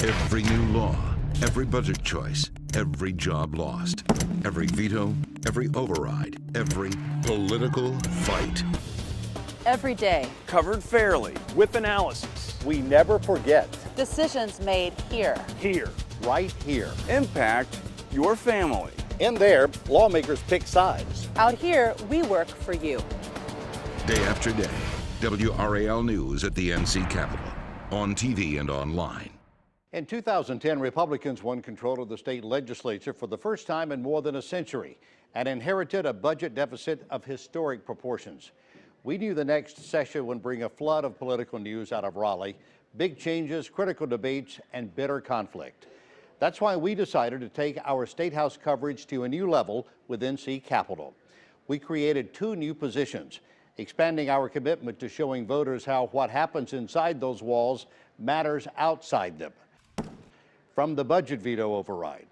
Every new law, every budget choice, every job lost, every veto, every override, every political fight. Every day. Covered fairly, with analysis. We never forget. Decisions made here. Here. Right here. Impact your family. In there, lawmakers pick sides. Out here, we work for you. Day after day, WRAL News at the NC Capitol, on TV and online. In 2010, Republicans won control of the state legislature for the first time in more than a century and inherited a budget deficit of historic proportions. We knew the next session would bring a flood of political news out of Raleigh, big changes, critical debates, and bitter conflict. That's why we decided to take our State House coverage to a new level with NC Capitol. We created 2 new positions, expanding our commitment to showing voters how what happens inside those walls matters outside them. From the budget veto override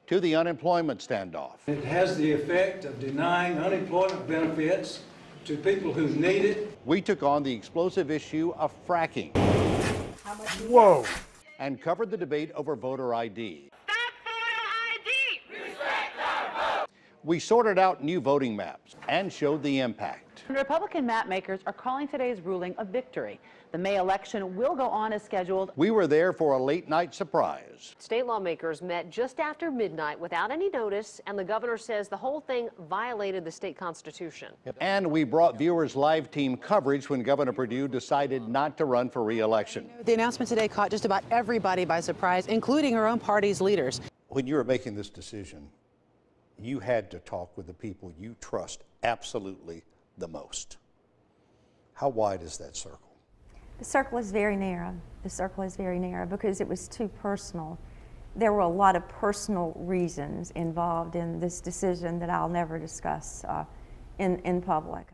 to the unemployment standoff. It has the effect of denying unemployment benefits to people who need it. We took on the explosive issue of fracking. Whoa. And covered the debate over voter ID. Stop voter ID! Respect our vote! We sorted out new voting maps and showed the impact. Republican map makers are calling today's ruling a victory. The May election will go on as scheduled. We were there for a late night surprise. State lawmakers met just after midnight without any notice, and the governor says the whole thing violated the state constitution. And we brought viewers live team coverage when Governor Perdue decided not to run for re-election. The announcement today caught just about everybody by surprise, including her own party's leaders. When you were making this decision, you had to talk with the people you trust absolutely the most. How wide is that circle? The circle is very narrow. The circle is very narrow because it was too personal. There were a lot of personal reasons involved in this decision that I'll never discuss in public.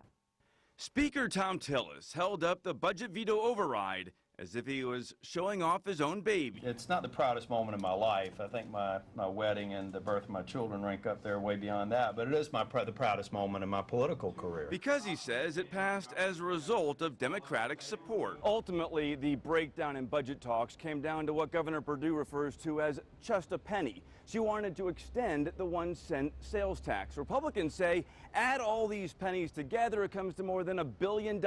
Speaker Tom Tillis held up the budget veto override as if he was showing off his own baby. It's not the proudest moment in my life. I think my wedding and the birth of my children rank up there way beyond that, but it is the proudest moment in my political career. Because he says it passed as a result of Democratic support. Ultimately, the breakdown in budget talks came down to what Governor Perdue refers to as just a penny. She wanted to extend the 1-cent sales tax. Republicans say add all these pennies together, it comes to more than $1 billion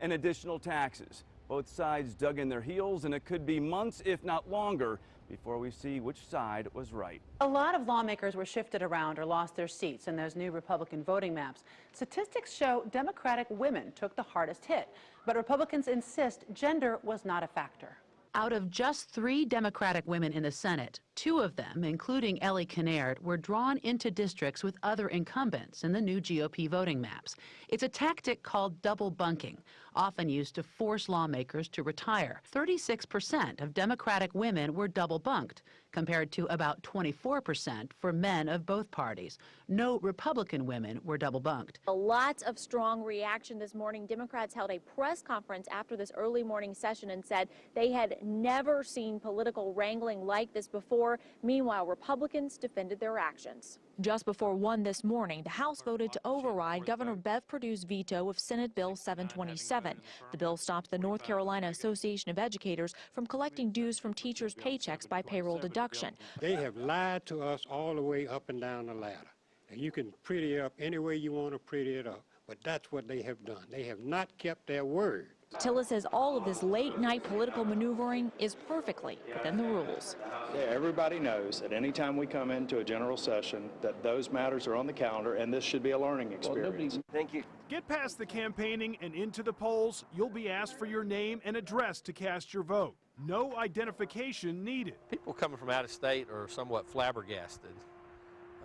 in additional taxes. Both sides dug in their heels, and it could be months, if not longer, before we see which side was right. A lot of lawmakers were shifted around or lost their seats in those new Republican voting maps. Statistics show Democratic women took the hardest hit, but Republicans insist gender was not a factor. Out of just 3 Democratic women in the Senate, 2 of them, including Ellie Kinnaird, were drawn into districts with other incumbents in the new GOP voting maps. It's a tactic called double bunking, often used to force lawmakers to retire. 36% of Democratic women were double bunked, compared to about 24% for men of both parties. No Republican women were double bunked. Lots of strong reaction this morning. Democrats held a press conference after this early morning session and said they had never seen political wrangling like this before. Meanwhile, Republicans defended their actions. Just before 1 this morning, the House voted to override Governor Bev Perdue's veto of Senate Bill 727. The bill stops the North Carolina Association of Educators from collecting dues from teachers' paychecks by payroll deduction. They have lied to us all the way up and down the ladder. And you can pretty it up any way you want to pretty it up, but that's what they have done. They have not kept their word. Tillis says all of this late-night political maneuvering is perfectly within the rules. Yeah, everybody knows at any time we come into a general session that those matters are on the calendar, and this should be a learning experience. Thank you. Get past the campaigning and into the polls. You'll be asked for your name and address to cast your vote. No identification needed. People coming from out of state are somewhat flabbergasted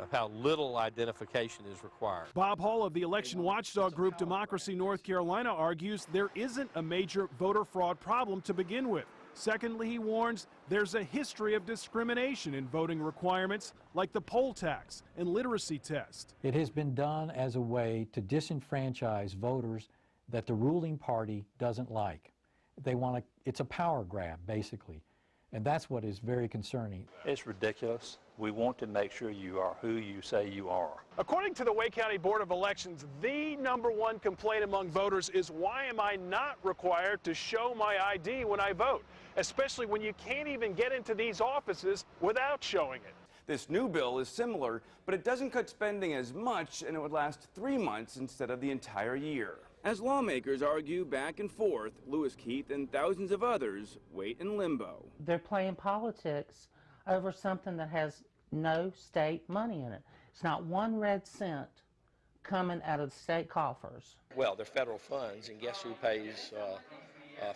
of how little identification is required. Bob Hall of the election watchdog group Democracy North Carolina argues there isn't a major voter fraud problem to begin with. Secondly, he warns there's a history of discrimination in voting requirements like the poll tax and literacy test. It has been done as a way to disenfranchise voters that the ruling party doesn't like. They want to, it's a power grab, basically. And that's what is very concerning. It's ridiculous. We want to make sure you are who you say you are. According to the Wake County Board of Elections, the #1 complaint among voters is, why am I not required to show my ID when I vote? Especially when you can't even get into these offices without showing it. This new bill is similar, but it doesn't cut spending as much, and it would last 3 months instead of the entire year. As lawmakers argue back and forth, Lewis Keith and thousands of others wait in limbo. They're playing politics over something that has no state money in it. It's not 1 red cent coming out of the state coffers. Well, they're federal funds, and guess who pays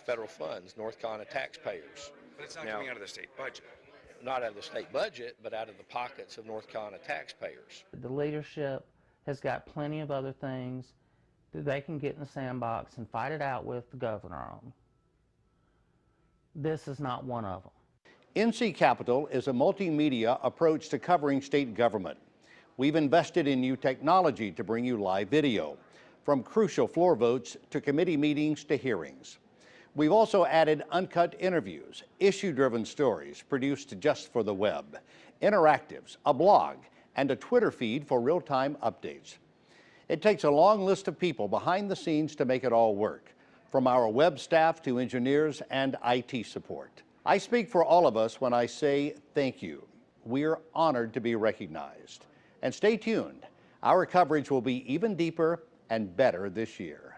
federal funds? North Carolina taxpayers. But it's not coming out of the state budget. Not out of the state budget, but out of the pockets of North Carolina taxpayers. The leadership has got plenty of other things that they can get in the sandbox and fight it out with the governor on. This is not one of them. NC Capital is a multimedia approach to covering state government. We've invested in new technology to bring you live video, from crucial floor votes to committee meetings to hearings. We've also added uncut interviews, issue-driven stories produced just for the web, interactives, a blog, and a Twitter feed for real-time updates. It takes a long list of people behind the scenes to make it all work, from our web staff to engineers and IT support. I speak for all of us when I say thank you. We're honored to be recognized. And stay tuned. Our coverage will be even deeper and better this year.